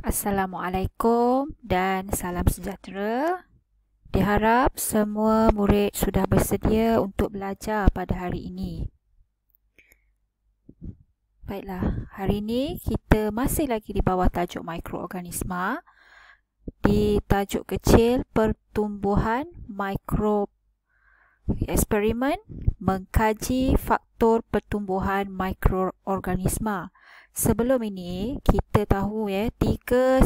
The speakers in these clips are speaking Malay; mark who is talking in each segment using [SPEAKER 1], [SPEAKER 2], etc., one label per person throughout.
[SPEAKER 1] Assalamualaikum dan salam sejahtera. Diharap semua murid sudah bersedia untuk belajar pada hari ini. Baiklah, hari ini kita masih lagi di bawah tajuk mikroorganisma, di tajuk kecil pertumbuhan mikro eksperimen mengkaji faktor pertumbuhan mikroorganisma. Sebelum ini kita tahu tiga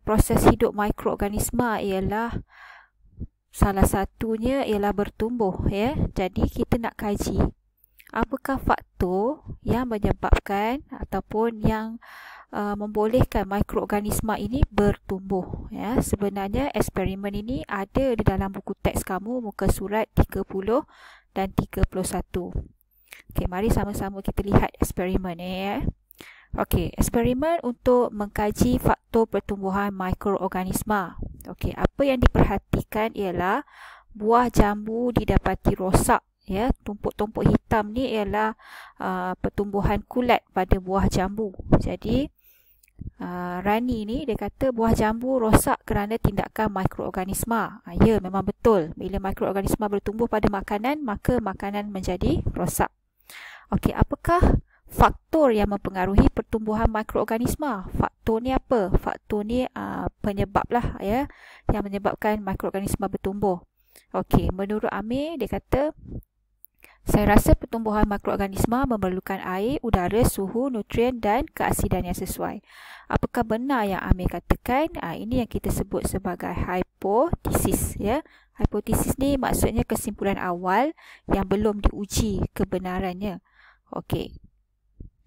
[SPEAKER 1] proses hidup mikroorganisma ialah salah satunya ialah bertumbuh Jadi kita nak kaji apakah faktor yang menyebabkan ataupun yang membolehkan mikroorganisma ini bertumbuh Sebenarnya eksperimen ini ada di dalam buku teks kamu muka surat 30 dan 31. Okey, mari sama-sama kita lihat eksperimen Okey, eksperimen untuk mengkaji faktor pertumbuhan mikroorganisma. Okey, apa yang diperhatikan ialah buah jambu didapati rosak tumpuk-tumpuk hitam ni ialah pertumbuhan kulat pada buah jambu. Jadi Rani ni dia kata buah jambu rosak kerana tindakan mikroorganisma. Ya, memang betul. Bila mikroorganisma bertumbuh pada makanan, maka makanan menjadi rosak. Okey, apakah faktor yang mempengaruhi pertumbuhan mikroorganisma? Faktor ni apa? Faktor ni penyebab lah yang menyebabkan mikroorganisma bertumbuh. Okey, menurut Amir dia kata saya rasa pertumbuhan mikroorganisma memerlukan air, udara, suhu, nutrien dan keasidan yang sesuai. Apakah benar yang Amir katakan? Ini yang kita sebut sebagai hipotesis Hipotesis ni maksudnya kesimpulan awal yang belum diuji kebenarannya. Okey.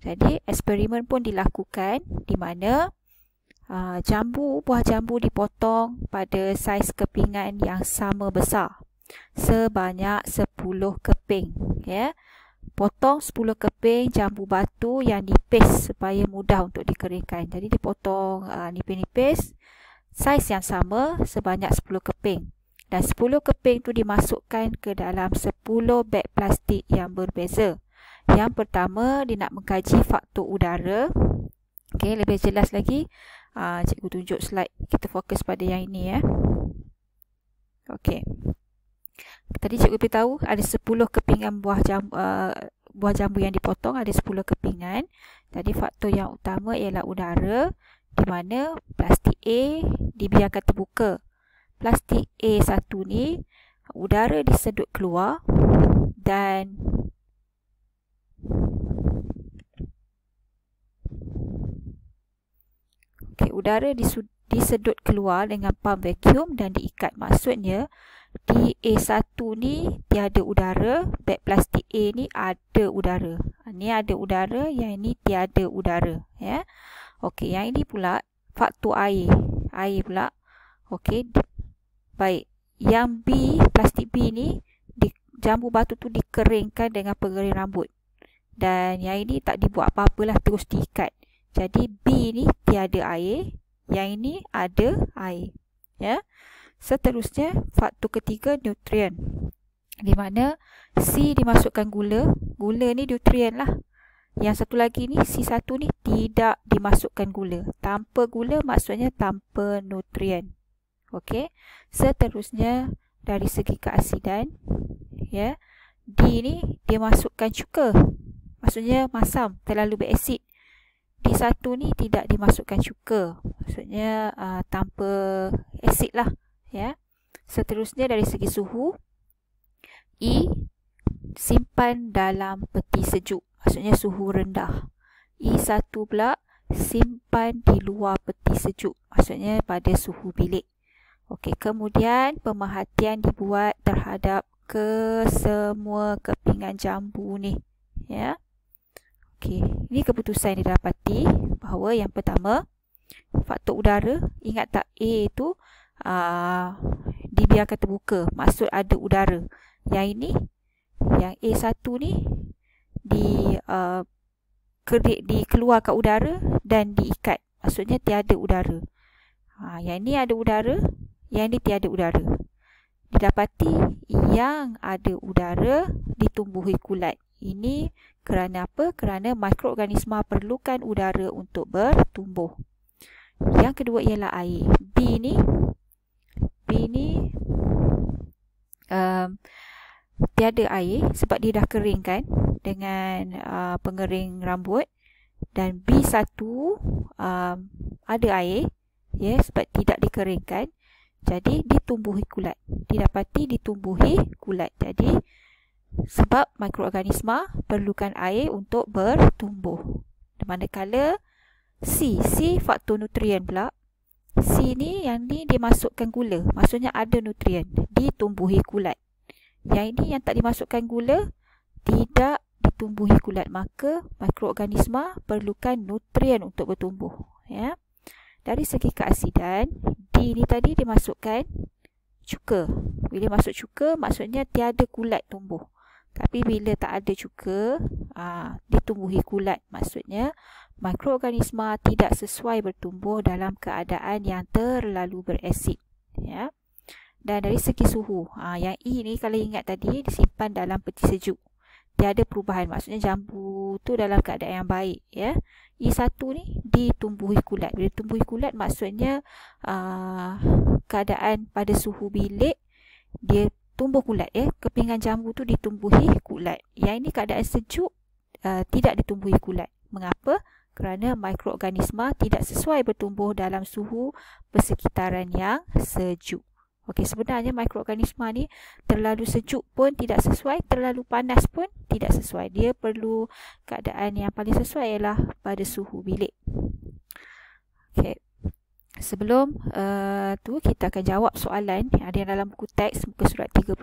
[SPEAKER 1] Jadi eksperimen pun dilakukan di mana buah jambu dipotong pada saiz kepingan yang sama besar sebanyak 10 keping Potong 10 keping jambu batu yang nipis supaya mudah untuk dikeringkan. Jadi dipotong nipis-nipis saiz yang sama sebanyak 10 keping. Dan 10 keping tu dimasukkan ke dalam 10 beg plastik yang berbeza. Yang pertama, dia nak mengkaji faktor udara. Okey, lebih jelas lagi, cikgu tunjuk slide. Kita fokus pada yang ini Okey. Tadi cikgu beritahu ada 10 kepingan buah jambu yang dipotong, ada 10 kepingan. Jadi faktor yang utama ialah udara, di mana plastik A dibiarkan terbuka. Plastik A1 ni udara disedut keluar dan udara disedut keluar dengan pump vacuum dan diikat. Maksudnya di A1 ni tiada udara, beg plastik A ni ada udara. Ni ada udara, yang ini tiada udara Okey, yang ini pula faktor air. Air pula. Okey. Baik. Yang B, plastik B ni jambu batu tu dikeringkan dengan pengering rambut. Dan yang ini tak dibuat apa-apalah, terus diikat. Jadi B ni tiada air, yang ini ada air. Seterusnya faktor ketiga nutrien. Di mana C dimasukkan gula. Gula ni nutrien lah. Yang satu lagi ni C1 ni tidak dimasukkan gula. Tanpa gula maksudnya tanpa nutrien. Okey. Seterusnya dari segi keasidan D ni dia masukkan cuka. Maksudnya masam, terlalu berasid. D1 ni tidak dimasukkan cuka. Maksudnya tanpa asid lah. Seterusnya dari segi suhu, E simpan dalam peti sejuk. Maksudnya suhu rendah. E1 pula simpan di luar peti sejuk. Maksudnya pada suhu bilik. Okey, kemudian pemerhatian dibuat terhadap semua kepingan jambu ni. Okey, ini keputusan yang didapati bahawa yang pertama, faktor udara. Ingat tak A tu dibiarkan terbuka, maksud ada udara. Yang ini, yang A1 ni dikeluarkan udara dan diikat, maksudnya tiada udara. Yang ini ada udara, yang ini tiada udara. Didapati yang ada udara ditumbuhi kulat, Ini kerana apa? Kerana mikroorganisma perlukan udara untuk bertumbuh. Yang kedua ialah air. B ni tiada air sebab dia dah kering kan dengan pengering rambut. Dan B1 ada air sebab tidak dikeringkan. Jadi ditumbuhi kulat. Didapati ditumbuhi kulat. Jadi sebab mikroorganisma perlukan air untuk bertumbuh. Manakala C faktor nutrien pula. C ni yang ni dia masukkan gula. Maksudnya ada nutrien. Ditumbuhi kulat. Yang ini yang tak dimasukkan gula, tidak ditumbuhi kulat. Maka mikroorganisma perlukan nutrien untuk bertumbuh. Ya. Dari segi keasidan, D ni tadi dimasukkan cuka. Bila masuk cuka, maksudnya tiada kulat tumbuh. Tapi bila tak ada cuka, ditumbuhi kulat. Maksudnya mikroorganisma tidak sesuai bertumbuh dalam keadaan yang terlalu berasid. Ya. Dan dari segi suhu, yang E ni kalau ingat tadi disimpan dalam peti sejuk. Tiada perubahan, maksudnya jambu tu dalam keadaan yang baik. Ya. E1 ni ditumbuhi kulat. Bila tumbuhi kulat maksudnya keadaan pada suhu bilik dia tumbuh kulat. Kepingan jambu tu ditumbuhi kulat. Yang ini keadaan sejuk tidak ditumbuhi kulat. Mengapa? Kerana mikroorganisma tidak sesuai bertumbuh dalam suhu persekitaran yang sejuk. Okey, sebenarnya mikroorganisma ni terlalu sejuk pun tidak sesuai, terlalu panas pun tidak sesuai. Dia perlu keadaan yang paling sesuai ialah pada suhu bilik. Okey. Sebelum tu kita akan jawab soalan yang ada dalam buku teks muka surat 31.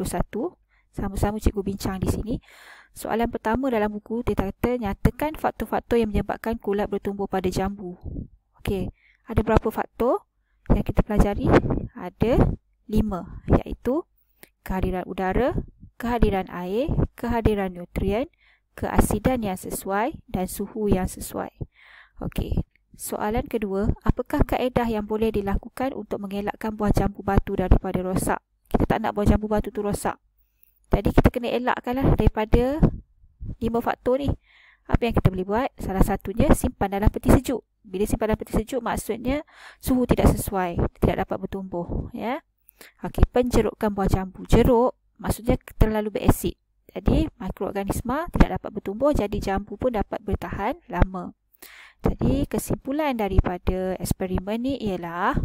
[SPEAKER 1] Sama-sama cikgu bincang di sini. Soalan pertama dalam buku dia kata nyatakan faktor-faktor yang menyebabkan kulat bertumbuh pada jambu. Okey, ada berapa faktor yang kita pelajari? Ada 5, iaitu kehadiran udara, kehadiran air, kehadiran nutrien, keasidan yang sesuai dan suhu yang sesuai. Okey, soalan kedua, apakah kaedah yang boleh dilakukan untuk mengelakkan buah jambu batu daripada rosak? Kita tak nak buah jambu batu tu rosak. Jadi kita kena elakkanlah daripada 5 faktor ni. Apa yang kita boleh buat? Salah satunya simpan dalam peti sejuk. Bila simpan dalam peti sejuk maksudnya suhu tidak sesuai, tidak dapat bertumbuh. Ya. Okey, penjerukkan buah jambu. Jeruk maksudnya terlalu berasid. Jadi mikroorganisma tidak dapat bertumbuh, jadi jambu pun dapat bertahan lama. Jadi kesimpulan daripada eksperimen ni ialah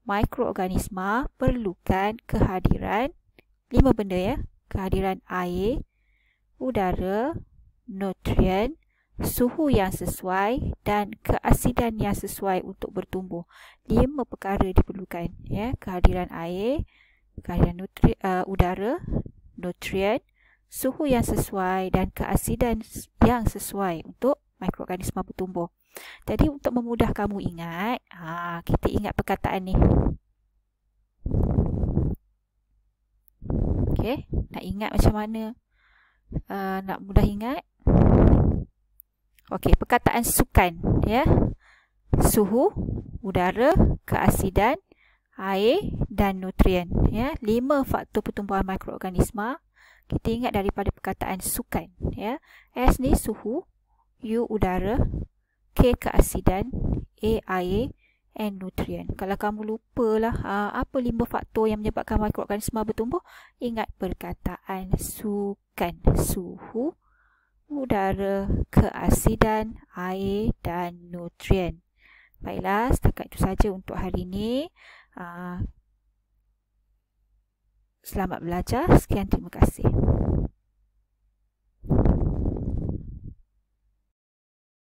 [SPEAKER 1] mikroorganisma perlukan kehadiran 5 benda ya. Kehadiran air, udara, nutrien, suhu yang sesuai dan keasidan yang sesuai untuk bertumbuh. 5 perkara diperlukan ya. Kehadiran air, kehadiran udara, nutrien, suhu yang sesuai dan keasidan yang sesuai untuk mikroorganisma bertumbuh. Jadi untuk memudah kamu ingat, kita ingat perkataan ni. Okey, nak ingat macam mana? Nak mudah ingat? Okey, perkataan sukan ya. Suhu, udara, keasidan, air dan nutrien ya. 5 faktor pertumbuhan mikroorganisma. Kita ingat daripada perkataan sukan ya. S ni suhu, U udara, K keasidan, A air, N nutrien. Kalau kamu lupalah apa 5 faktor yang menyebabkan mikroorganisma bertumbuh, ingat perkataan sukan. Suhu, udara, keasidan, air dan nutrien. Baiklah, setakat itu saja untuk hari ini. Selamat belajar. Sekian, terima kasih.